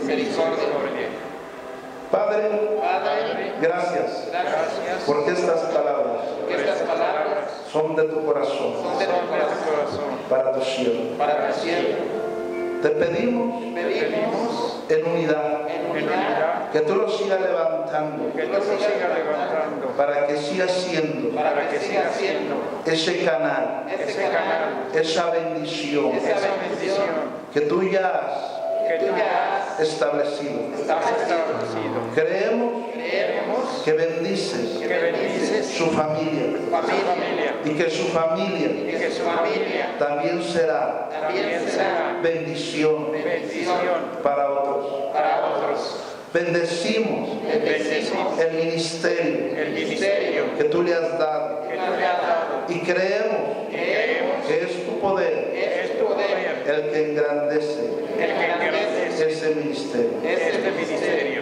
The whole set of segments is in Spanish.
misericordia. Padre, gracias, porque estas palabras son de tu corazón, para tu siervo. Te pedimos en unidad que tú lo sigas levantando, para que siga siendo ese canal, esa bendición que tú ya has establecido. Creemos que bendices su familia y que su familia también será bendición para otros. Bendecimos el ministerio que tú le has dado y creemos que es tu poder el que engrandece ese ministerio.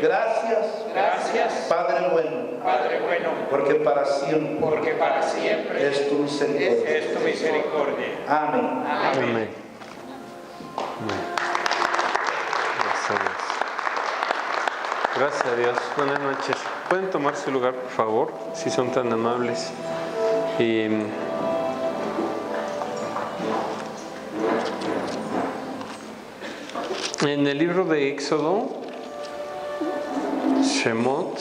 Gracias, Padre bueno, porque para siempre es tu misericordia. Amén. Gracias a Dios. Buenas noches. ¿Pueden tomar su lugar, por favor? Si son tan amables. En el libro de Éxodo, Shemot,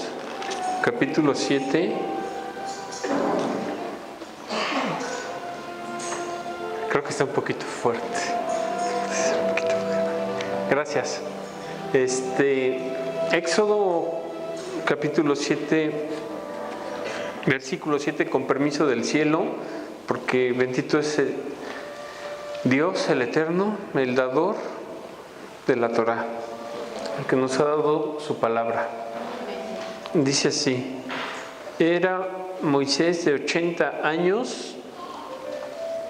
capítulo 7, creo que está un poquito fuerte. Gracias. Éxodo, capítulo 7, versículo 7, con permiso del cielo, porque bendito es Dios, el Eterno, el dador de la Torá, el que nos ha dado su palabra. Dice así: era Moisés de 80 años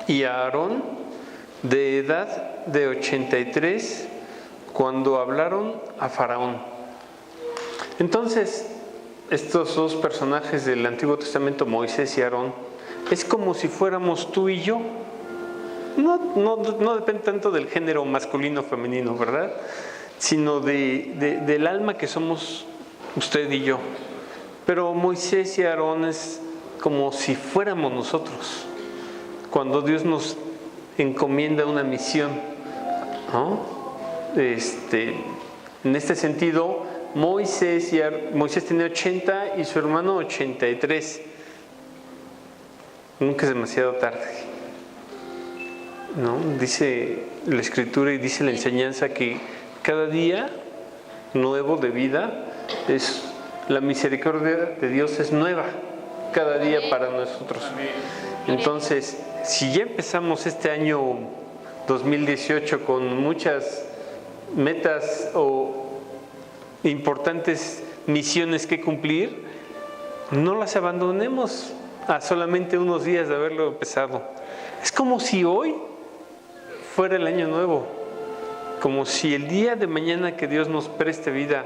y Aarón de edad de 83 cuando hablaron a Faraón. Entonces, estos dos personajes del Antiguo Testamento, Moisés y Aarón, es como si fuéramos tú y yo. No depende tanto del género masculino o femenino, ¿verdad? Sino del alma que somos usted y yo. Pero Moisés y Aarón es como si fuéramos nosotros, cuando Dios nos encomienda una misión, ¿no? En este sentido, Moisés tiene 80 y su hermano 83. Nunca es demasiado tarde, ¿no? Dice la Escritura y dice la enseñanza que cada día nuevo de vida la misericordia de Dios es nueva cada día para nosotros. Entonces, si ya empezamos este año 2018 con muchas metas o importantes misiones que cumplir, no las abandonemos a solamente unos días de haberlo empezado. Es como si hoy fuera el año nuevo, como si el día de mañana que Dios nos preste vida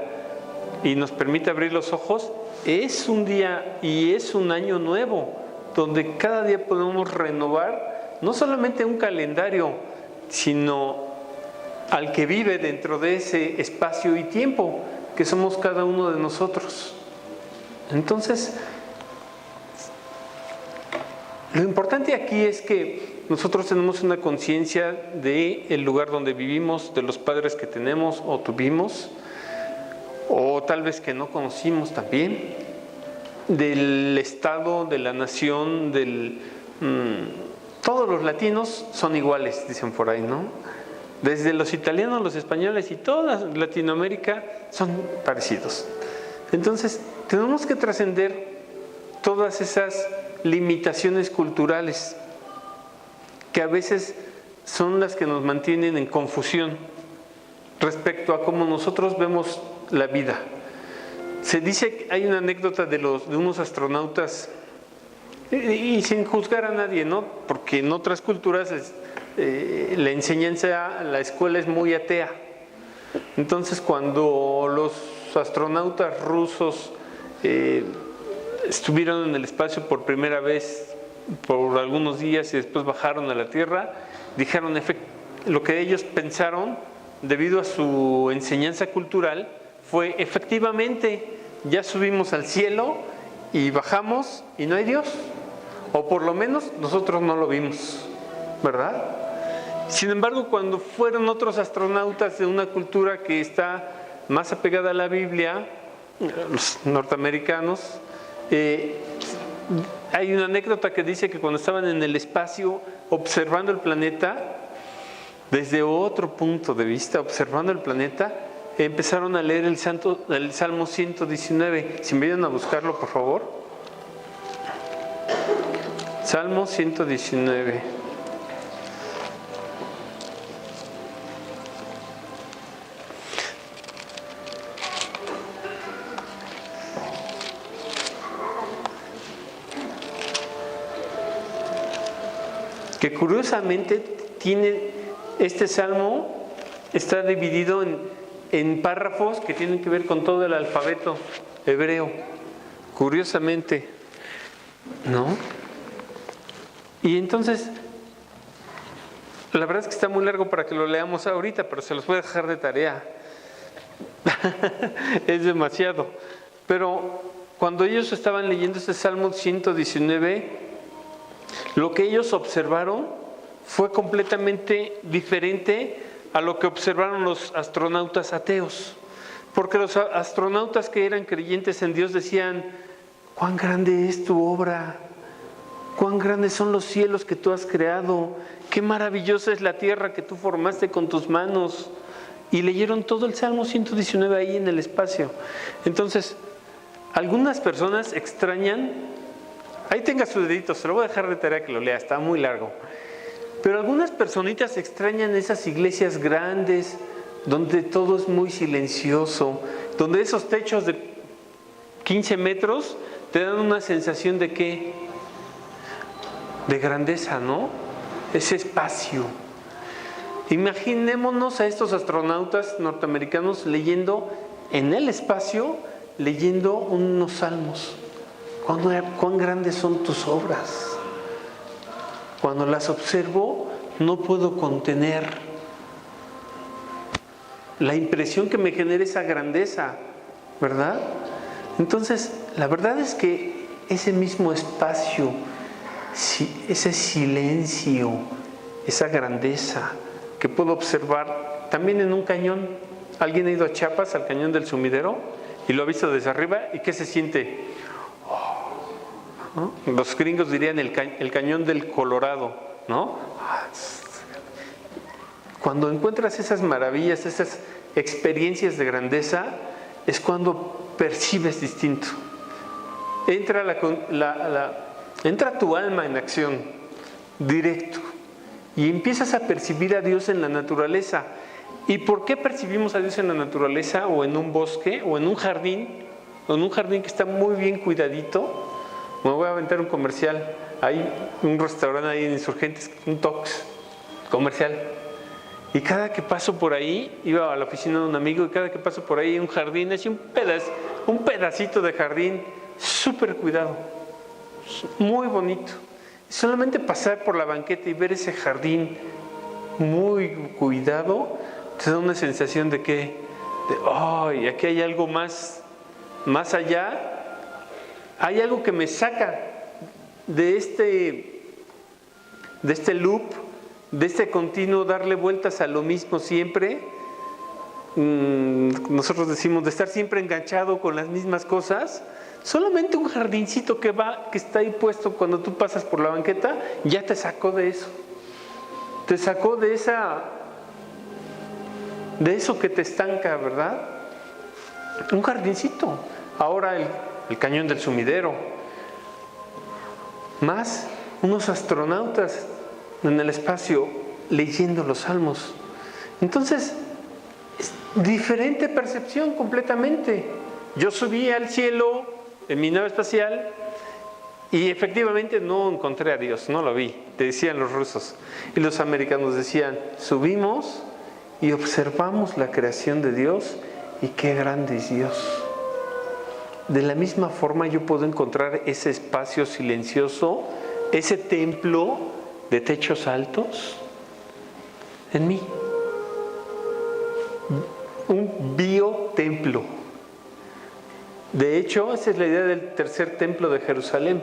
y nos permita abrir los ojos, es un día y es un año nuevo, donde cada día podemos renovar no solamente un calendario, sino al que vive dentro de ese espacio y tiempo que somos cada uno de nosotros. Entonces, lo importante aquí es que nosotros tenemos una conciencia del lugar donde vivimos, de los padres que tenemos o tuvimos, o tal vez que no conocimos también, del estado, de la nación, todos los latinos son iguales, dicen por ahí, ¿no? Desde los italianos, los españoles y toda Latinoamérica son parecidos. Entonces, tenemos que trascender todas esas limitaciones culturales que a veces son las que nos mantienen en confusión respecto a cómo nosotros vemos la vida. Se dice que hay una anécdota de unos astronautas, y sin juzgar a nadie, ¿no? Porque en otras culturas la enseñanza, la escuela es muy atea. Entonces, cuando los astronautas rusos estuvieron en el espacio por primera vez por algunos días y después bajaron a la Tierra, dijeron lo que ellos pensaron debido a su enseñanza cultural, fue efectivamente, ya subimos al cielo y bajamos y no hay Dios. O por lo menos nosotros no lo vimos, ¿verdad? Sin embargo, cuando fueron otros astronautas de una cultura que está más apegada a la Biblia, los norteamericanos, hay una anécdota que dice que cuando estaban en el espacio observando el planeta, desde otro punto de vista, observando el planeta, empezaron a leer el Salmo 119. Si me ayudan a buscarlo, por favor. Salmo 119. Que curiosamente tiene este salmo, está dividido en párrafos que tienen que ver con todo el alfabeto hebreo. Curiosamente, ¿no? Y entonces, la verdad es que está muy largo para que lo leamos ahorita, pero se los voy a dejar de tarea. Es demasiado. Pero cuando ellos estaban leyendo este Salmo 119, lo que ellos observaron fue completamente diferente a lo que observaron los astronautas ateos. Porque los astronautas que eran creyentes en Dios decían: cuán grande es tu obra, cuán grandes son los cielos que tú has creado, qué maravillosa es la tierra que tú formaste con tus manos. Y leyeron todo el Salmo 119 ahí en el espacio. Entonces, algunas personas extrañan, ahí tenga su dedito, se lo voy a dejar de tarea que lo lea, está muy largo. Pero algunas personitas extrañan esas iglesias grandes, donde todo es muy silencioso, donde esos techos de 15 metros te dan una sensación de ¿qué? De grandeza, ¿no? Ese espacio. Imaginémonos a estos astronautas norteamericanos leyendo en el espacio, leyendo unos salmos. ¿Cuán grandes son tus obras? Cuando las observo, no puedo contener la impresión que me genera esa grandeza, ¿verdad? Entonces, la verdad es que ese mismo espacio, ese silencio, esa grandeza que puedo observar también en un cañón. ¿Alguien ha ido a Chiapas, al cañón del Sumidero, y lo ha visto desde arriba? ¿Y qué se siente? ¿No? Los gringos dirían el cañón del Colorado, ¿no? Cuando encuentras esas maravillas, esas experiencias de grandeza, es cuando percibes distinto. Entra tu alma en acción, directo, y empiezas a percibir a Dios en la naturaleza. ¿Y por qué percibimos a Dios en la naturaleza, o en un bosque, o en un jardín que está muy bien cuidadito? Me voy a aventar un comercial. Hay un restaurante ahí en Insurgentes, un Tox comercial. Y cada que paso por ahí, iba a la oficina de un amigo, y cada que paso por ahí hay un jardín, así un pedacito de jardín súper cuidado, muy bonito. Solamente pasar por la banqueta y ver ese jardín muy cuidado, te da una sensación de que, ¡ay! Aquí hay algo más allá. Hay algo que me saca de este loop, de este continuo darle vueltas a lo mismo siempre. Nosotros decimos de estar siempre enganchado con las mismas cosas. Solamente un jardincito que está ahí puesto cuando tú pasas por la banqueta, ya te sacó de eso. Te sacó de eso que te estanca, ¿verdad? Un jardincito. Ahora el cañón del Sumidero, más unos astronautas en el espacio leyendo los salmos. Entonces, es diferente percepción completamente. Yo subí al cielo en mi nave espacial y efectivamente no encontré a Dios, no lo vi, te decían los rusos. Y los americanos decían, subimos y observamos la creación de Dios y qué grande es Dios. De la misma forma yo puedo encontrar ese espacio silencioso, ese templo de techos altos en mí. un biotemplo. De hecho, esa es la idea del tercer templo de Jerusalén,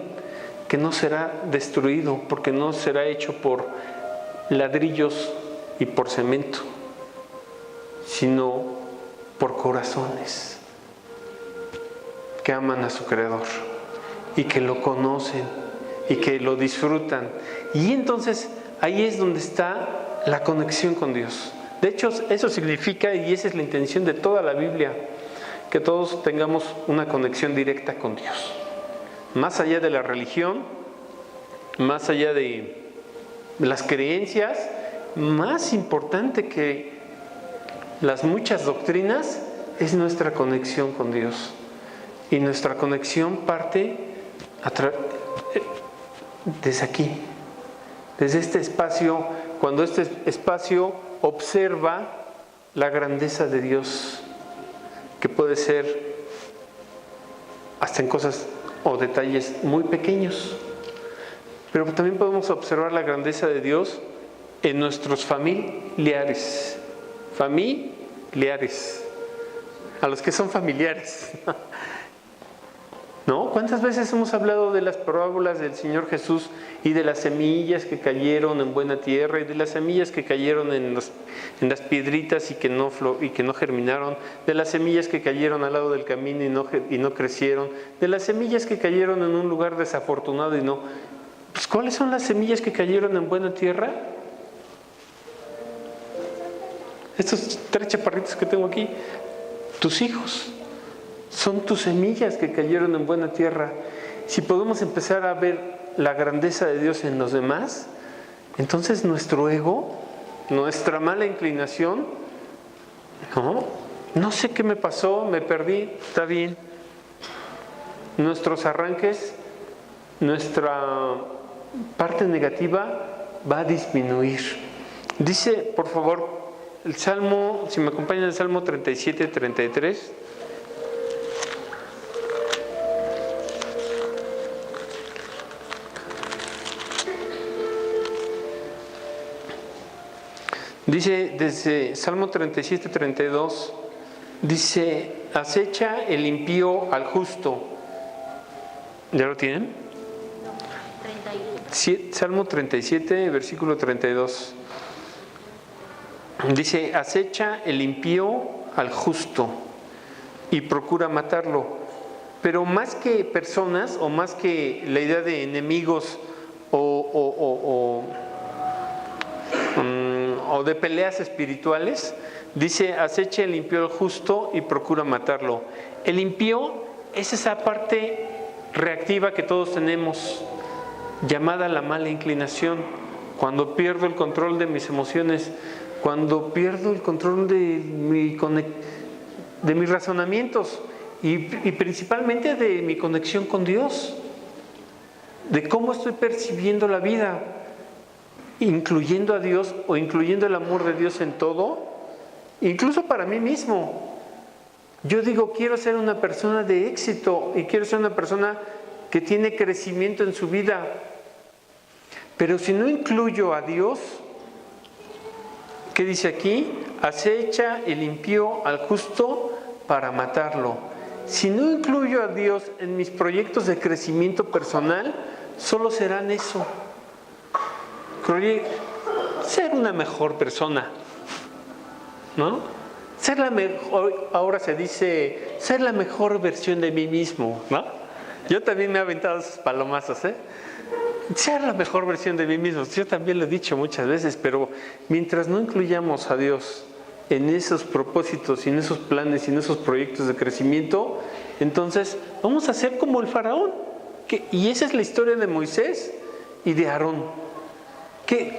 que no será destruido porque no será hecho por ladrillos y por cemento, sino por corazones que aman a su Creador y que lo conocen y que lo disfrutan. Y entonces ahí es donde está la conexión con Dios. De hecho, eso significa, y esa es la intención de toda la Biblia, que todos tengamos una conexión directa con Dios. Más allá de la religión, más allá de las creencias, más importante que las muchas doctrinas es nuestra conexión con Dios. Y nuestra conexión parte desde aquí, desde este espacio, cuando este espacio observa la grandeza de Dios, que puede ser hasta en cosas o detalles muy pequeños, pero también podemos observar la grandeza de Dios en nuestros familiares, a los que son familiares. ¿No? ¿Cuántas veces hemos hablado de las parábolas del Señor Jesús y de las semillas que cayeron en buena tierra y de las semillas que cayeron en las piedritas y que no germinaron, de las semillas que cayeron al lado del camino y no crecieron, de las semillas que cayeron en un lugar desafortunado y no? Pues, ¿cuáles son las semillas que cayeron en buena tierra? Estos 3 chaparritos que tengo aquí, tus hijos. Son tus semillas que cayeron en buena tierra. Si podemos empezar a ver la grandeza de Dios en los demás, entonces nuestro ego, nuestra mala inclinación, no sé qué me pasó, me perdí, está bien. Nuestros arranques, nuestra parte negativa va a disminuir. Dice, por favor, el Salmo, si me acompañan, el Salmo 37, 33. Dice desde Salmo 37, 32, dice, acecha el impío al justo. ¿Ya lo tienen? No, 31. Salmo 37, versículo 32. Dice, acecha el impío al justo y procura matarlo. Pero más que personas, o más que la idea de enemigos o de peleas espirituales, dice, acecha el impío al justo y procura matarlo. El impío es esa parte reactiva que todos tenemos, llamada la mala inclinación. Cuando pierdo el control de mis emociones, cuando pierdo el control de mis razonamientos y principalmente de mi conexión con Dios, de cómo estoy percibiendo la vida, incluyendo a Dios o incluyendo el amor de Dios en todo, incluso para mí mismo. Yo digo, quiero ser una persona de éxito y quiero ser una persona que tiene crecimiento en su vida, pero si no incluyo a Dios, ¿qué dice aquí? Acecha el impío al justo para matarlo. Si no incluyo a Dios en mis proyectos de crecimiento personal, solo serán eso. Ser una mejor persona, ¿no? Ser la mejor, ahora se dice, ser la mejor versión de mí mismo, ¿no? Yo también me he aventado esos palomazos, ¿eh? Ser la mejor versión de mí mismo. Yo también lo he dicho muchas veces, pero mientras no incluyamos a Dios en esos propósitos y en esos planes y en esos proyectos de crecimiento, entonces vamos a ser como el faraón. Y esa es la historia de Moisés y de Aarón.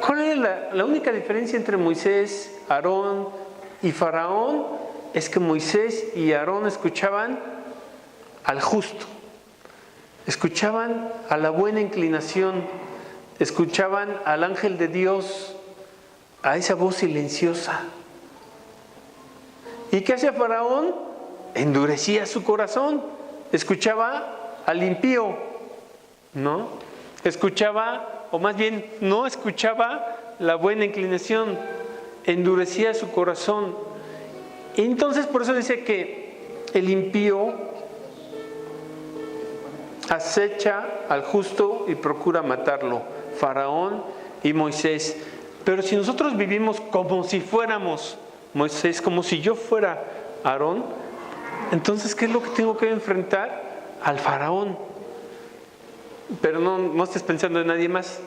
¿Cuál es la única diferencia entre Moisés, Aarón y Faraón? Es que Moisés y Aarón escuchaban al justo, escuchaban a la buena inclinación, escuchaban al ángel de Dios, a esa voz silenciosa. ¿Y qué hacía Faraón? Endurecía su corazón, escuchaba al impío, ¿no? Escuchaba, o más bien no escuchaba la buena inclinación, endurecía su corazón. Entonces, por eso dice que el impío acecha al justo y procura matarlo, Faraón y Moisés. Pero si nosotros vivimos como si fuéramos Moisés, como si yo fuera Aarón, entonces, ¿qué es lo que tengo que enfrentar? Al Faraón. Pero no estés pensando en nadie más,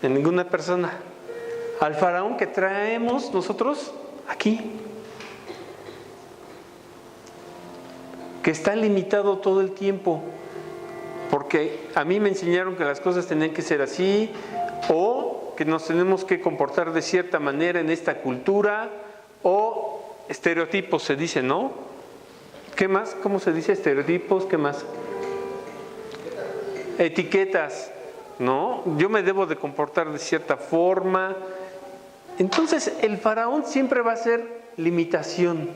en ninguna persona. Al Faraón que traemos nosotros aquí, que está limitado todo el tiempo, porque a mí me enseñaron que las cosas tenían que ser así, o que nos tenemos que comportar de cierta manera en esta cultura, o estereotipos se dice, ¿no? ¿Qué más? ¿Cómo se dice? Estereotipos, ¿qué más? Etiquetas, ¿no? Yo me debo de comportar de cierta forma. Entonces el faraón siempre va a ser limitación,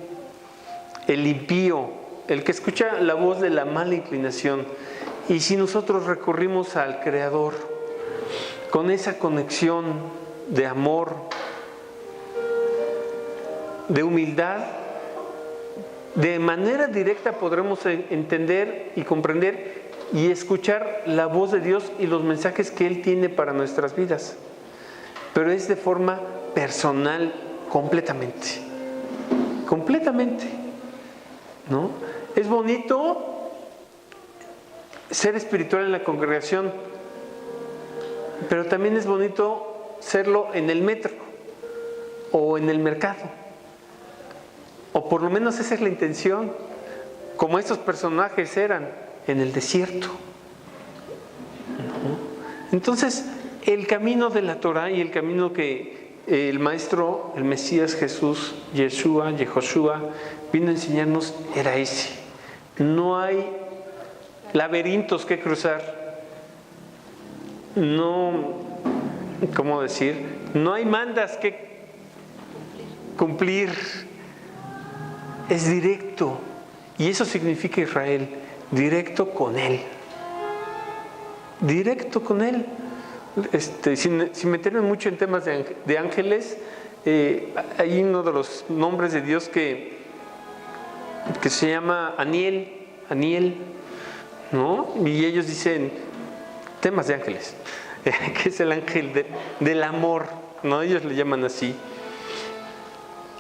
el impío, el que escucha la voz de la mala inclinación. Y si nosotros recurrimos al Creador con esa conexión de amor, de humildad, de manera directa podremos entender y comprender y escuchar la voz de Dios y los mensajes que Él tiene para nuestras vidas. Pero es de forma personal, completamente, ¿no? Es bonito ser espiritual en la congregación, pero también es bonito serlo en el metro o en el mercado, o por lo menos esa es la intención, como estos personajes eran en el desierto, ¿no? Entonces el camino de la Torah y el camino que el maestro, el Mesías Jesús, Yehoshua, vino a enseñarnos era ese. No hay laberintos que cruzar, no, ¿cómo decir? No hay mandas que cumplir, es directo, y eso significa Israel, directo con Él, sin meterme mucho en temas de ángeles. Hay uno de los nombres de Dios que se llama Aniel, ¿no? Y ellos dicen temas de ángeles, que es el ángel del amor, ¿no? Ellos le llaman así.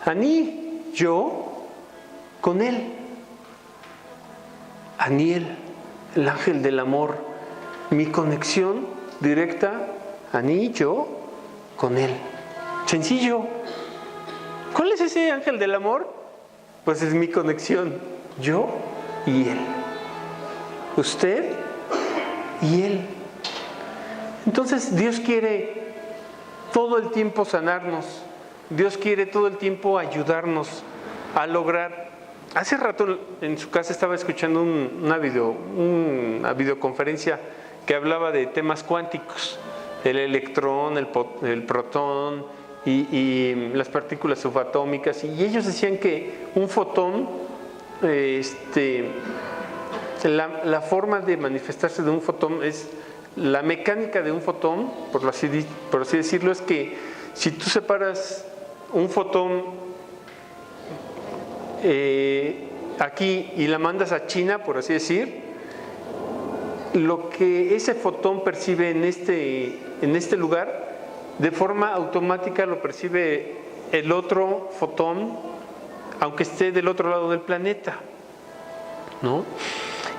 Aní, yo con él. Aniel, el ángel del amor, mi conexión directa, Aní, yo con él. Sencillo. ¿Cuál es ese ángel del amor? Pues es mi conexión, yo y él. Usted y él. Entonces Dios quiere todo el tiempo sanarnos. Dios quiere todo el tiempo ayudarnos a lograr. Hace rato en su casa estaba escuchando una videoconferencia que hablaba de temas cuánticos, el electrón, el protón y las partículas subatómicas, y ellos decían que un fotón, la forma de manifestarse de un fotón es la mecánica de un fotón, por así decirlo, es que si tú separas un fotón aquí y la mandas a China, por así decir, lo que ese fotón percibe en este lugar, de forma automática lo percibe el otro fotón, aunque esté del otro lado del planeta, ¿no?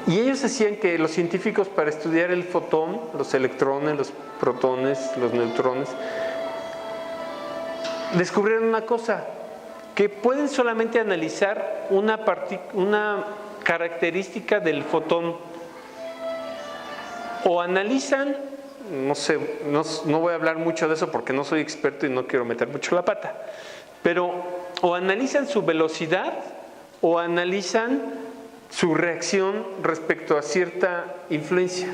Y ellos decían que los científicos, para estudiar el fotón, los electrones, los protones, los neutrones, descubrieron una cosa, que pueden solamente analizar una característica del fotón. O analizan, no sé, no voy a hablar mucho de eso porque no soy experto y no quiero meter mucho la pata, pero o analizan su velocidad o analizan su reacción respecto a cierta influencia,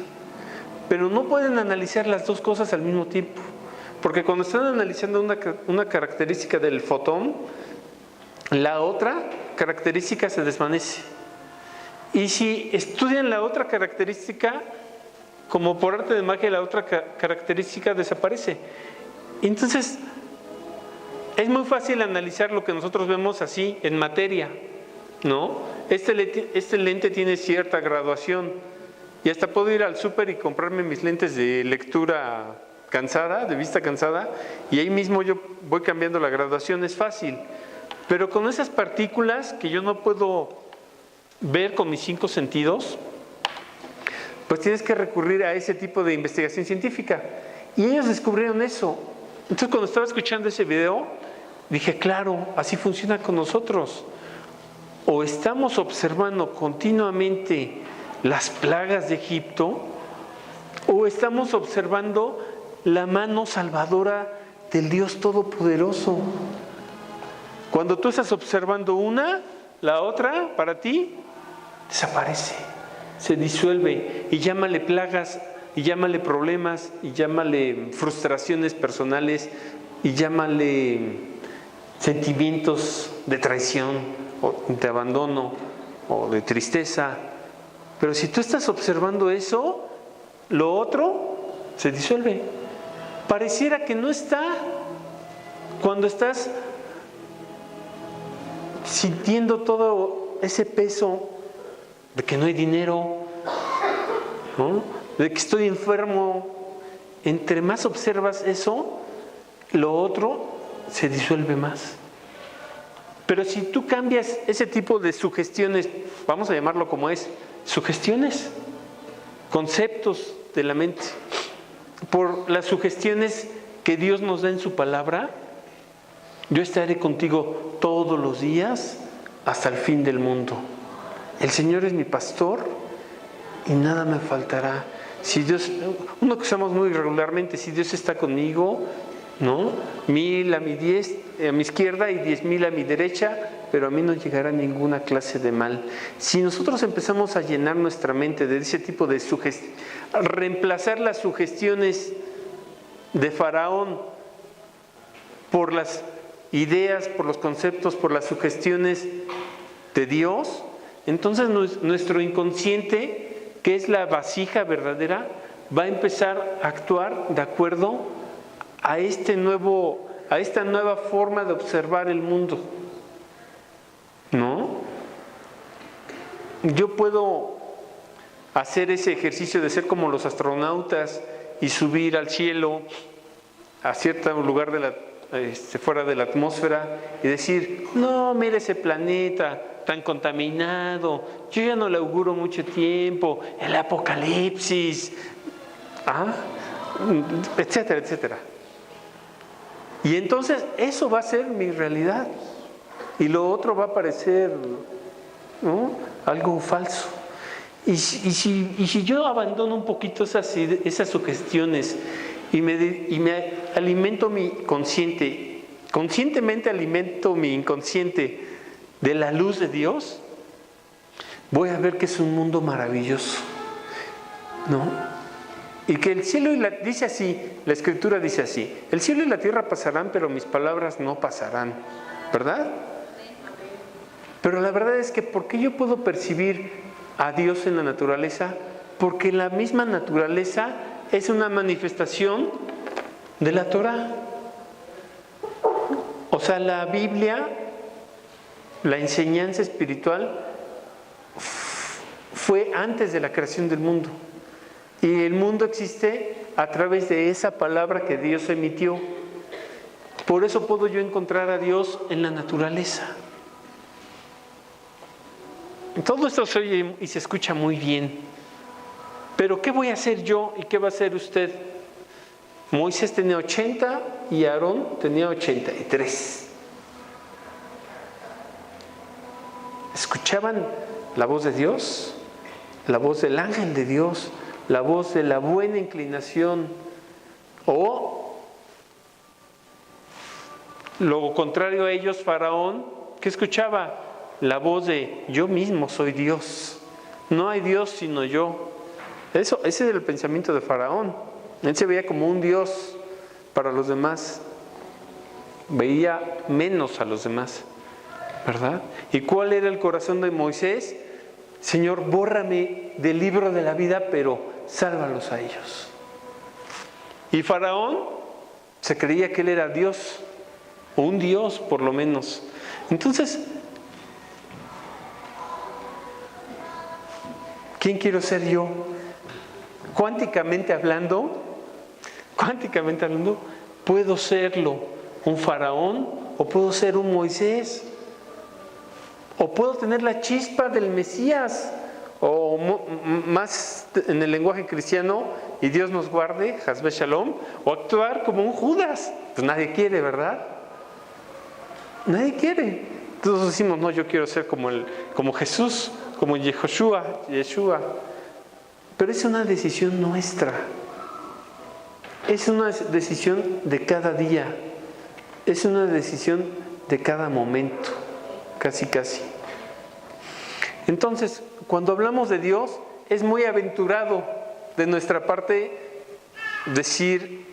pero no pueden analizar las dos cosas al mismo tiempo, porque cuando están analizando una característica del fotón, la otra característica se desvanece, y si estudian la otra característica, como por arte de magia, la otra característica desaparece. Entonces Es muy fácil analizar lo que nosotros vemos así en materia, ¿no? Este lente tiene cierta graduación y hasta puedo ir al súper y comprarme mis lentes de lectura cansada, de vista cansada, y ahí mismo yo voy cambiando la graduación, es fácil. Pero con esas partículas que yo no puedo ver con mis 5 sentidos, pues tienes que recurrir a ese tipo de investigación científica. Y ellos descubrieron eso. Entonces, cuando estaba escuchando ese video, dije, claro, así funciona con nosotros. O estamos observando continuamente las plagas de Egipto, o estamos observando la mano salvadora del Dios Todopoderoso. Cuando tú estás observando una, la otra, para ti, desaparece, se disuelve, y llámale plagas, y llámale problemas, y llámale frustraciones personales, y llámale sentimientos de traición, o de abandono, o de tristeza. Pero si tú estás observando eso, lo otro se disuelve. Pareciera que no está cuando estás sintiendo todo ese peso de que no hay dinero, ¿no? De que estoy enfermo. Entre más observas eso, lo otro se disuelve más. Pero si tú cambias ese tipo de sugestiones, vamos a llamarlo como es, sugestiones, conceptos de la mente, por las sugestiones que Dios nos da en su palabra, yo estaré contigo todos los días hasta el fin del mundo. El Señor es mi pastor y nada me faltará. Si Dios, uno que usamos muy regularmente, si Dios está conmigo, ¿no? 1000 a mi izquierda y 10,000 a mi derecha, pero a mí no llegará ninguna clase de mal. Si nosotros empezamos a llenar nuestra mente de ese tipo de sugestiones, reemplazar las sugestiones de Faraón por las ideas, por los conceptos, por las sugestiones de Dios, entonces nuestro inconsciente, que es la vasija verdadera, va a empezar a actuar de acuerdo a esta nueva forma de observar el mundo, ¿no? Yo puedo hacer ese ejercicio de ser como los astronautas y subir al cielo a cierto lugar fuera de la atmósfera y decir, no, mira ese planeta tan contaminado, yo ya no le auguro mucho tiempo, el apocalipsis, etcétera, etcétera. Y entonces eso va a ser mi realidad y lo otro va a parecer, ¿no?, algo falso. Y si yo abandono un poquito esas sugestiones y me alimento mi conscientemente alimento mi inconsciente de la luz de Dios, voy a ver que es un mundo maravilloso, ¿no? Y que el cielo dice así, la Escritura dice así, el cielo y la tierra pasarán, pero mis palabras no pasarán, ¿verdad? Pero la verdad es que ¿por qué yo puedo percibir a Dios en la naturaleza? Porque la misma naturaleza es una manifestación de la Torah. O sea, la Biblia, la enseñanza espiritual, fue antes de la creación del mundo. Y el mundo existe a través de esa palabra que Dios emitió. Por eso puedo yo encontrar a Dios en la naturaleza. Todo esto se oye y se escucha muy bien. Pero ¿qué voy a hacer yo y qué va a hacer usted? Moisés tenía 80 y Aarón tenía 83. ¿Escuchaban la voz de Dios? La voz del ángel de Dios, la voz de la buena inclinación, o lo contrario a ellos, Faraón, ¿qué escuchaba? La voz de yo mismo soy Dios, no hay Dios sino yo. Ese es el pensamiento de Faraón. Él se veía como un Dios para los demás, veía menos a los demás, ¿verdad? ¿Y cuál era el corazón de Moisés? Señor, bórrame del libro de la vida, pero sálvalos a ellos. Y Faraón se creía que él era Dios o un Dios por lo menos. Entonces, ¿quién quiero ser yo? Cuánticamente hablando, puedo serlo un faraón, o puedo ser un Moisés, o puedo tener la chispa del Mesías, o más en el lenguaje cristiano, y Dios nos guarde, Hasbe Shalom, o actuar como un Judas. Pues nadie quiere, ¿verdad? Nadie quiere. Todos decimos, no, yo quiero ser como Jesús, como Yeshua. Pero es una decisión nuestra. Es una decisión de cada día. Es una decisión de cada momento. Casi. Entonces, cuando hablamos de Dios, es muy aventurado de nuestra parte decir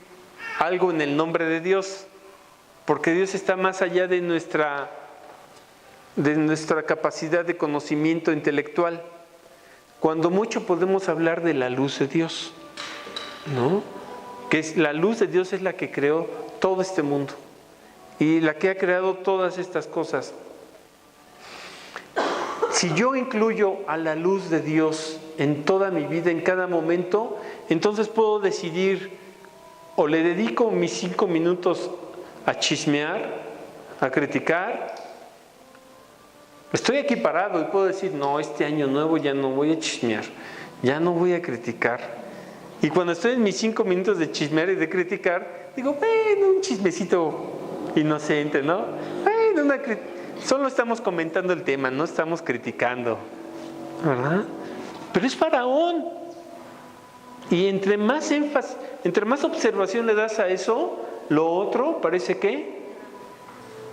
algo en el nombre de Dios, porque Dios está más allá de nuestra capacidad de conocimiento intelectual. Cuando mucho podemos hablar de la luz de Dios, ¿no? Que es la luz de Dios, es la que creó todo este mundo y la que ha creado todas estas cosas. Si yo incluyo a la luz de Dios en toda mi vida, en cada momento, entonces puedo decidir, o le dedico mis 5 minutos a chismear, a criticar. Estoy aquí parado y puedo decir, no, este año nuevo ya no voy a chismear, ya no voy a criticar. Y cuando estoy en mis 5 minutos de chismear y de criticar, digo, bueno, un chismecito inocente, ¿no? Bueno, solo estamos comentando el tema, no estamos criticando, ¿verdad? Pero es faraón. Y entre más énfasis, entre más observación le das a eso, lo otro parece que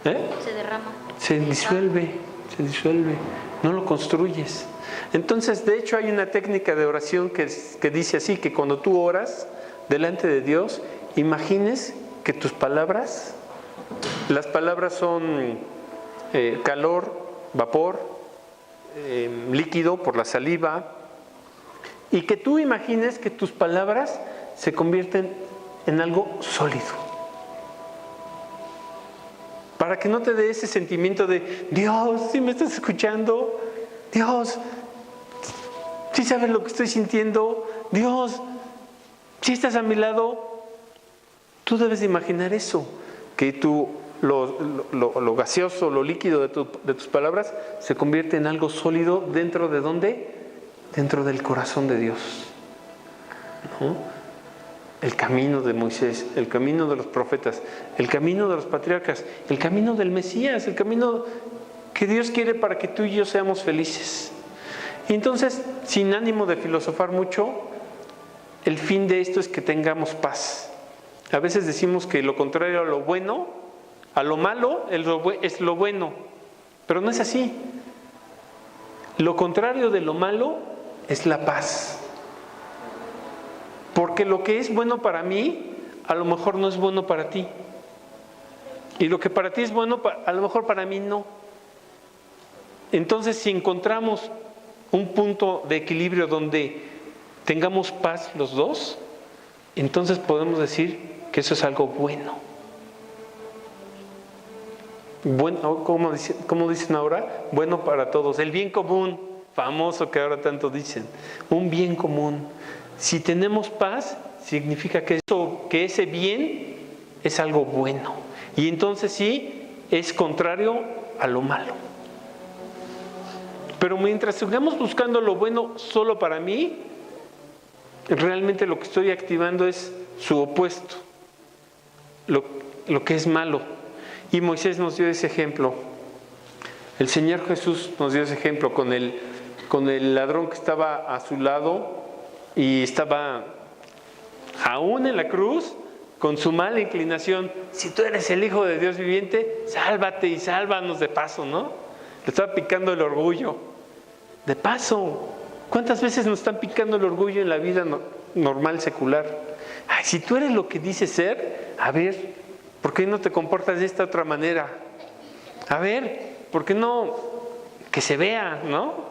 se derrama. Se disuelve, no lo construyes. Entonces, de hecho, hay una técnica de oración que dice así, que cuando tú oras delante de Dios, imagines que tus palabras, las palabras son calor, vapor, líquido por la saliva, y que tú imagines que tus palabras se convierten en algo sólido. Para que no te dé ese sentimiento de, Dios, ¿sí me estás escuchando? Dios, ¿sí sabes lo que estoy sintiendo? Dios, ¿sí estás a mi lado? Tú debes de imaginar eso, que lo gaseoso, lo líquido de tus palabras se convierte en algo sólido. ¿Dentro de dónde? Dentro del corazón de Dios, ¿no? El camino de Moisés, el camino de los profetas, el camino de los patriarcas, el camino del Mesías, el camino que Dios quiere para que tú y yo seamos felices. Y entonces, sin ánimo de filosofar mucho, el fin de esto es que tengamos paz. A veces decimos que lo contrario a lo bueno, a lo malo es lo bueno, pero no es así. Lo contrario de lo malo es la paz. Porque lo que es bueno para mí, a lo mejor no es bueno para ti. Y lo que para ti es bueno, a lo mejor para mí no. Entonces, si encontramos un punto de equilibrio donde tengamos paz los dos, entonces podemos decir que eso es algo bueno. Bueno, ¿cómo dicen ahora? Bueno para todos. El bien común, famoso que ahora tanto dicen. Un bien común. Si tenemos paz, significa que ese bien es algo bueno. Y entonces sí, es contrario a lo malo. Pero mientras sigamos buscando lo bueno solo para mí, realmente lo que estoy activando es su opuesto, lo que es malo. Y Moisés nos dio ese ejemplo. El Señor Jesús nos dio ese ejemplo con el ladrón que estaba a su lado y estaba aún en la cruz con su mala inclinación. Si tú eres el Hijo de Dios viviente, sálvate y sálvanos de paso, ¿no? Le estaba picando el orgullo. De paso, ¿cuántas veces nos están picando el orgullo en la vida normal, secular? Ay, si tú eres lo que dices ser, a ver, ¿por qué no te comportas de esta otra manera? A ver, ¿por qué no? Que se vea, ¿no?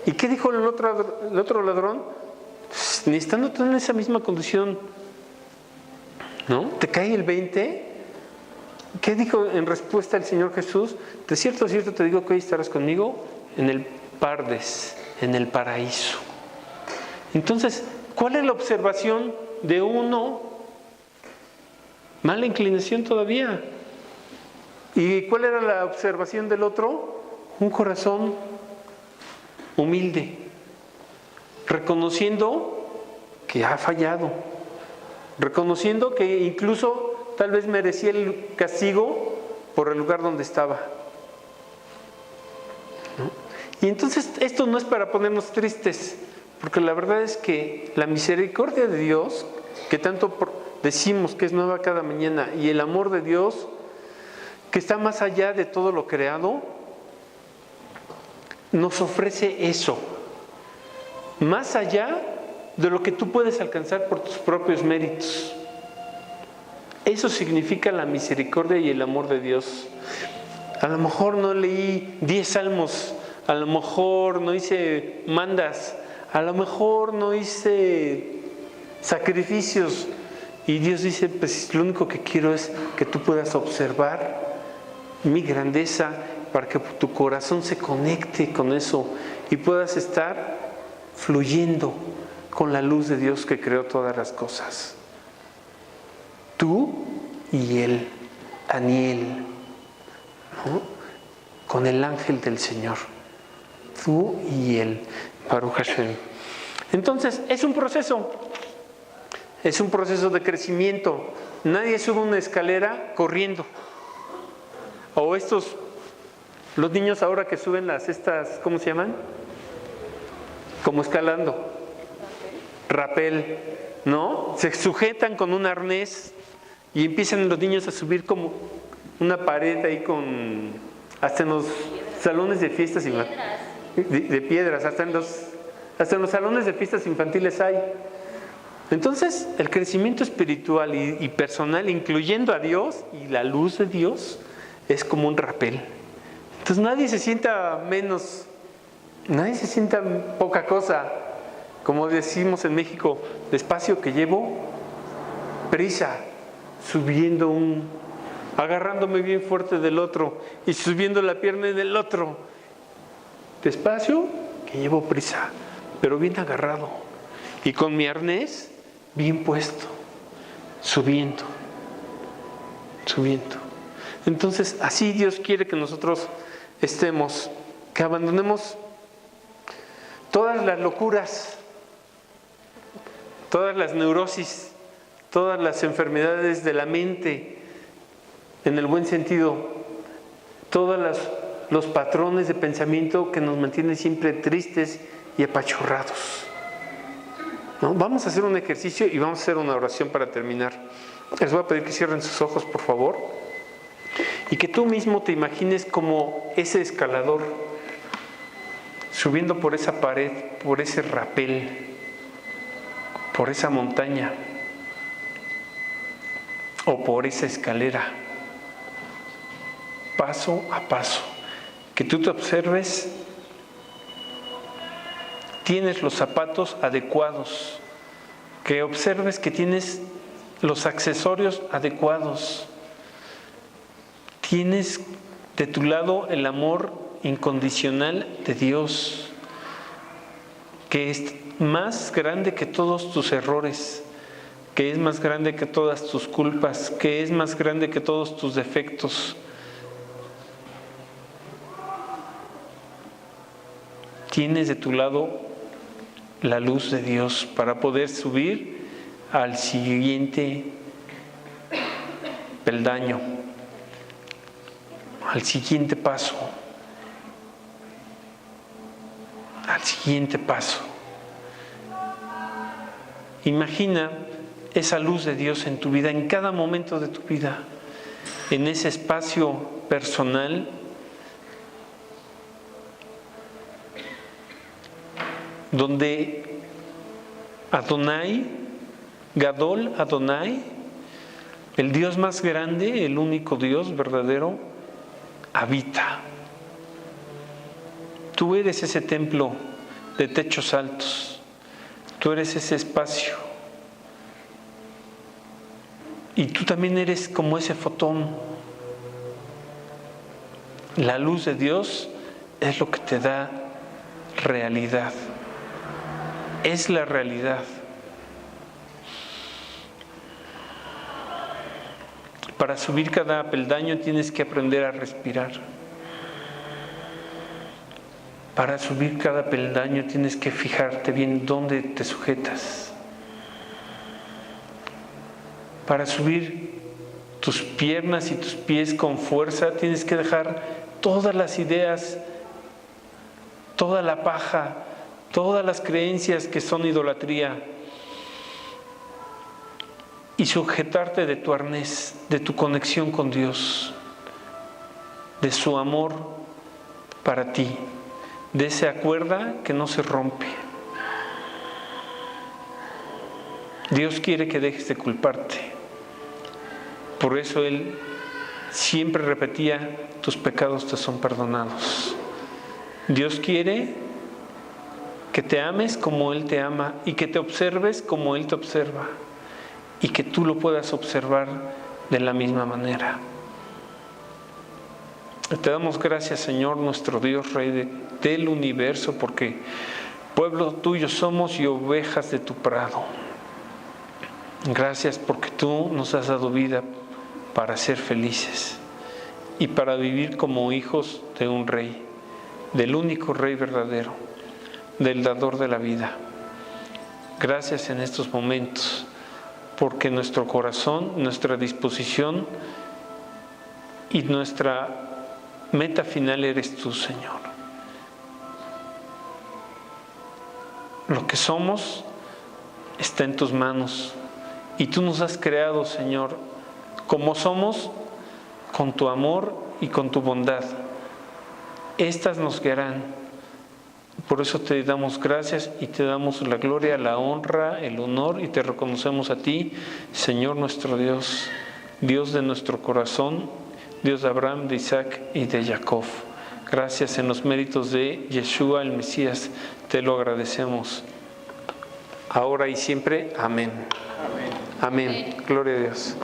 ¿Y qué dijo el otro ladrón? Ni estando tú en esa misma condición, ¿no? ¿Te cae el 20? ¿Qué dijo en respuesta el Señor Jesús? De cierto te digo que hoy estarás conmigo en el Pardes, en el paraíso. Entonces, ¿cuál es la observación de uno? Mala inclinación todavía. ¿Y cuál era la observación del otro? Un corazón humilde, reconociendo que ha fallado, reconociendo que incluso tal vez merecía el castigo por el lugar donde estaba, ¿no? Y entonces esto no es para ponernos tristes, porque la verdad es que la misericordia de Dios, que tanto decimos que es nueva cada mañana, y el amor de Dios, que está más allá de todo lo creado, nos ofrece eso, más allá de lo que tú puedes alcanzar por tus propios méritos. Eso significa la misericordia y el amor de Dios. A lo mejor no leí 10 salmos, a lo mejor no hice mandas, a lo mejor no hice sacrificios, y Dios dice, pues lo único que quiero es que tú puedas observar mi grandeza, para que tu corazón se conecte con eso y puedas estar fluyendo con la luz de Dios que creó todas las cosas. Tú y Él, Aniel, ¿no? Con el ángel del Señor. Tú y Él, Baruch Hashem. Entonces, es un proceso de crecimiento. Nadie sube una escalera corriendo. O los niños ahora que suben estas, ¿cómo se llaman? Como escalando. Rapel, ¿no? Se sujetan con un arnés y empiezan los niños a subir como una pared ahí hasta en los salones de fiestas de piedras, hasta en los salones de fiestas infantiles hay. Entonces, el crecimiento espiritual y personal, incluyendo a Dios y la luz de Dios, es como un rapel. Entonces nadie se sienta menos, nadie se sienta poca cosa. Como decimos en México, despacio que llevo prisa, subiendo agarrándome bien fuerte del otro y subiendo la pierna del otro. Despacio que llevo prisa, pero bien agarrado y con mi arnés bien puesto, subiendo. Entonces, así Dios quiere que nosotros estemos, que abandonemos todas las locuras, todas las neurosis, todas las enfermedades de la mente, en el buen sentido, todos los patrones de pensamiento que nos mantienen siempre tristes y apachurrados, ¿no? Vamos a hacer un ejercicio y vamos a hacer una oración para terminar. Les voy a pedir que cierren sus ojos, por favor, y que tú mismo te imagines como ese escalador subiendo por esa pared, por ese rapel, por esa montaña o por esa escalera, paso a paso. Que tú te observes, tienes los zapatos adecuados, que observes que tienes los accesorios adecuados, tienes de tu lado el amor incondicional de Dios, que es más grande que todos tus errores, que es más grande que todas tus culpas, que es más grande que todos tus defectos. Tienes de tu lado la luz de Dios para poder subir al siguiente peldaño, al siguiente paso, al siguiente paso. Imagina esa luz de Dios en tu vida, en cada momento de tu vida, en ese espacio personal donde Adonai, Gadol Adonai, el Dios más grande, el único Dios verdadero, habita. Tú eres ese templo de techos altos, tú eres ese espacio, y tú también eres como ese fotón La luz de Dios es lo que te da realidad. Es la realidad. Para subir cada peldaño tienes que aprender a respirar. Para subir cada peldaño tienes que fijarte bien dónde te sujetas. Para subir tus piernas y tus pies con fuerza tienes que dejar todas las ideas, toda la paja, todas las creencias que son idolatría y sujetarte de tu arnés, de tu conexión con Dios, de su amor para ti, de esa cuerda que no se rompe. Dios quiere que dejes de culparte. Por eso Él siempre repetía: tus pecados te son perdonados. Dios quiere que te ames como Él te ama y que te observes como Él te observa y que tú lo puedas observar de la misma manera. Te damos gracias, Señor, nuestro Dios, Rey del universo, porque pueblo tuyo somos y ovejas de tu prado. Gracias porque tú nos has dado vida para ser felices y para vivir como hijos de un Rey, del único Rey verdadero, del dador de la vida. Gracias en estos momentos, porque nuestro corazón, nuestra disposición y nuestra meta final eres tú, Señor. Lo que somos está en tus manos y tú nos has creado, Señor, como somos, con tu amor y con tu bondad. Estas nos guiarán. Por eso te damos gracias y te damos la gloria, la honra, el honor, y te reconocemos a ti, Señor nuestro Dios, Dios de nuestro corazón, Dios de Abraham, de Isaac y de Jacob. Gracias en los méritos de Yeshua el Mesías, te lo agradecemos. Ahora y siempre, amén. Amén. Amén. Gloria a Dios.